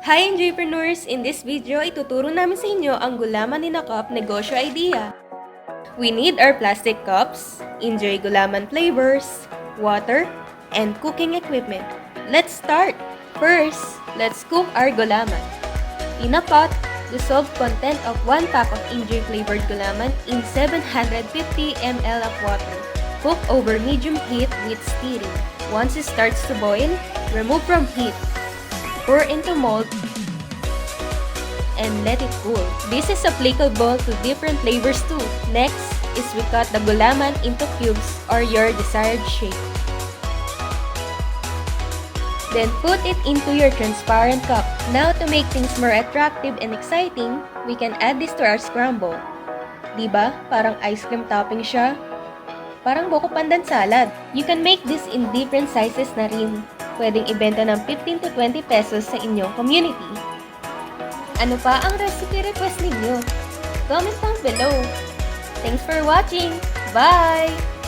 Hi entrepreneurs! In this video, ituturo namin sa inyo ang Gulaman in a Cup Negosyo Idea. We need our plastic cups, inJoy Gulaman flavors, water, and cooking equipment. Let's start! First, let's cook our gulaman. In a pot, dissolve content of 1 pack of inJoy flavored gulaman in 750 ml of water. Cook over medium heat with stirring. Once it starts to boil, remove from heat. Pour into mold and let it cool. This is applicable to different flavors too. Next is we cut the gulaman into cubes or your desired shape. Then put it into your transparent cup. Now to make things more attractive and exciting, we can add this to our scramble. Diba? Parang ice cream topping siya. Parang buko pandan salad. You can make this in different sizes na rin. Pwedeng ibenta ng 15 to 20 pesos sa inyong community. Ano pa ang recipe request ninyo? Comment down below. Thanks for watching! Bye!